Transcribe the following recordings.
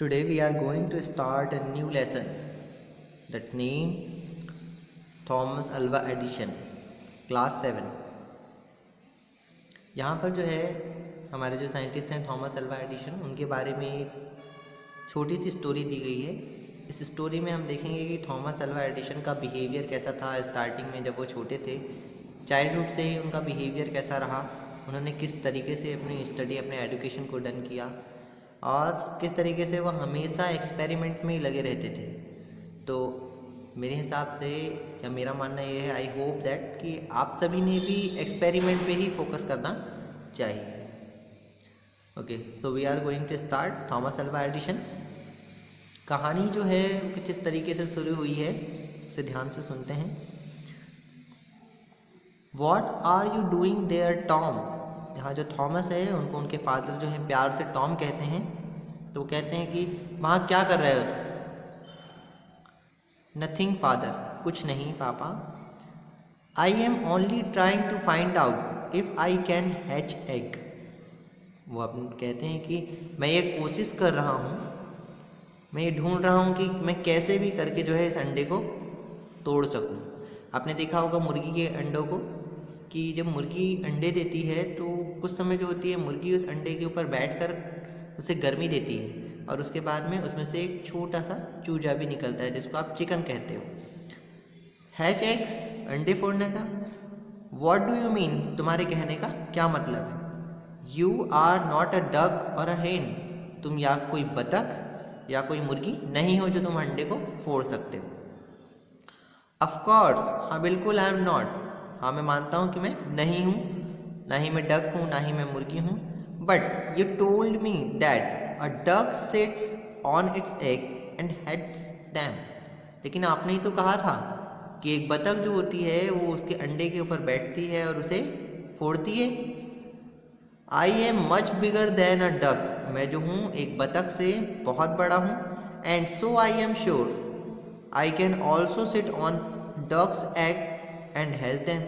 Today we are going to start a new lesson that name Thomas Alva Edison class 7। यहाँ पर जो है हमारे जो साइंटिस्ट हैं थॉमस अल्वा एडिशन, उनके बारे में एक छोटी सी स्टोरी दी गई है। इस स्टोरी में हम देखेंगे कि थॉमस अल्वा एडिशन का बिहेवियर कैसा था स्टार्टिंग में जब वो छोटे थे। चाइल्डहुड से ही उनका बिहेवियर कैसा रहा, उन्होंने किस तरीके से अपनी स्टडी अपने एजुकेशन को डन किया और किस तरीके से वो हमेशा एक्सपेरिमेंट में ही लगे रहते थे। तो मेरे हिसाब से या मेरा मानना ये है, आई होप दैट कि आप सभी ने भी एक्सपेरिमेंट पे ही फोकस करना चाहिए। Okay, so we are going to start Thomas Alva Edison. कहानी जो है कुछ इस तरीके से शुरू हुई है, उसे ध्यान से सुनते हैं। What are you doing there Tom. यहाँ जो थॉमस है उनको उनके फादर जो है प्यार से टॉम कहते हैं, तो वो कहते हैं कि वहाँ क्या कर रहे हो। नथिंग फादर, कुछ नहीं पापा। I am only trying to find out if I can hatch egg. वो अपन कहते हैं कि मैं ये कोशिश कर रहा हूँ, मैं ये ढूंढ रहा हूँ कि मैं कैसे भी करके जो है इस अंडे को तोड़ सकूँ। आपने देखा होगा मुर्गी के अंडों को कि जब मुर्गी अंडे देती है तो कुछ समय जो होती है मुर्गी उस अंडे के ऊपर बैठकर उसे गर्मी देती है और उसके बाद में उसमें से एक छोटा सा चूजा भी निकलता है जिसको आप चिकन कहते हो। हैच एग्स, अंडे फोड़ने का। व्हाट डू यू मीन, तुम्हारे कहने का क्या मतलब है। You are not a duck और अ हेन, तुम या कोई बतख या कोई मुर्गी नहीं हो जो तुम अंडे को फोड़ सकते हो। ऑफ कोर्स, हाँ बिल्कुल, आई एम नॉट, हाँ मैं मानता हूँ कि मैं नहीं हूँ, ना ही मैं डक हूँ ना ही मैं मुर्गी हूँ। But you told me that a duck sits on it's egg and hats them. लेकिन आपने ही तो कहा था कि एक बतख जो होती है वो उसके अंडे के ऊपर बैठती है और उसे फोड़ती है। I am much bigger than a duck, मैं जो हूँ एक बतख से बहुत बड़ा हूँ। And so I am sure I can also sit on duck's egg and has them.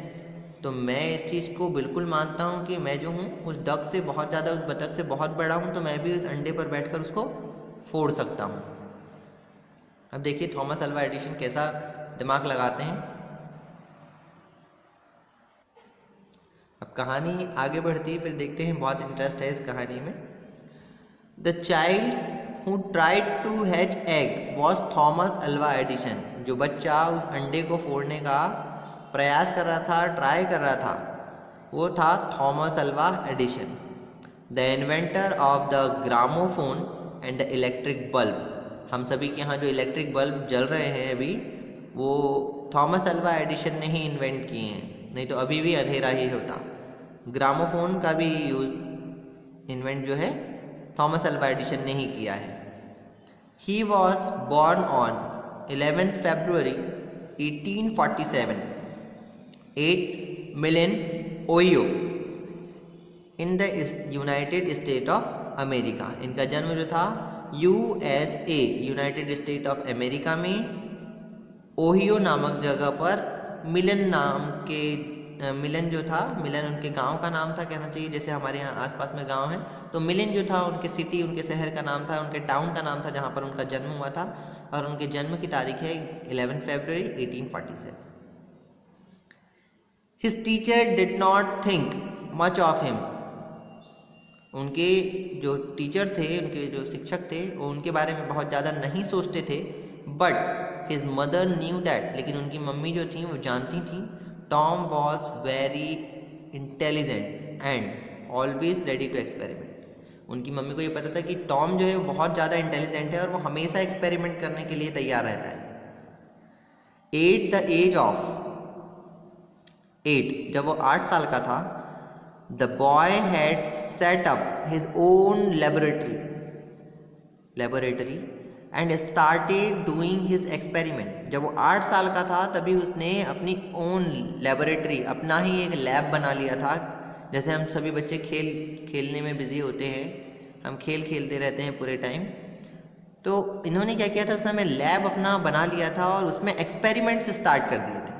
तो मैं इस चीज़ को बिल्कुल मानता हूँ कि मैं जो हूँ उस डक से बहुत ज़्यादा, उस बतख से बहुत बड़ा हूँ, तो मैं भी उस अंडे पर बैठकर उसको फोड़ सकता हूँ। अब देखिए थॉमस अल्वा एडिशन कैसा दिमाग लगाते हैं। अब कहानी आगे बढ़ती है, फिर देखते हैं, बहुत इंटरेस्ट है इस कहानी में। The child who tried to hatch egg was Thomas Alva Edison. जो बच्चा उस अंडे को फोड़ने का प्रयास कर रहा था, ट्राई कर रहा था, वो था Thomas Alva addition, the inventor of the gramophone and the electric bulb. हम सभी के यहाँ जो इलेक्ट्रिक बल्ब जल रहे हैं अभी, वो थॉमस अल्वा एडिशन ने ही इन्वेंट किए हैं, नहीं तो अभी भी अंधेरा ही होता। ग्रामोफोन का भी यूज़ इन्वेंट जो है थॉमस अल्वा एडिशन ने ही किया है। He was born on 11 February 1847 8 million Ohio in the United state of America. इनका जन्म जो था USA United state of America में ओहियो नामक जगह पर, मिलन नाम के मिलन जो था, मिलन उनके गांव का नाम था कहना चाहिए, जैसे हमारे यहाँ आसपास में गांव है, तो मिलन जो था उनके सिटी, उनके शहर का नाम था, उनके टाउन का नाम था जहाँ पर उनका जन्म हुआ था। और उनके जन्म की तारीख है 11 February 1847। His teacher did not think much of him। उनके जो टीचर थे, उनके जो शिक्षक थे, वो उनके बारे में बहुत ज़्यादा नहीं सोचते थे। But his mother knew that, लेकिन उनकी मम्मी जो थी वो जानती थी, Tom was very intelligent and always ready to experiment. उनकी मम्मी को ये पता था कि टॉम जो है वो बहुत ज़्यादा इंटेलिजेंट है और वो हमेशा एक्सपेरिमेंट करने के लिए तैयार रहता है। एट द एज ऑफ 8, जब वो 8 साल का था, the boy had set up his own laboratory and started doing his experiment. जब वो 8 साल का था तभी उसने अपनी ओन लेबोरेटरी, अपना ही एक लैब बना लिया था। जैसे हम सभी बच्चे खेलने में बिजी होते हैं, हम खेल खेलते रहते हैं पूरे टाइम, तो इन्होंने क्या किया था, उस समय लैब अपना बना लिया था और उसमें एक्सपेरिमेंट्स स्टार्ट कर दिए थे।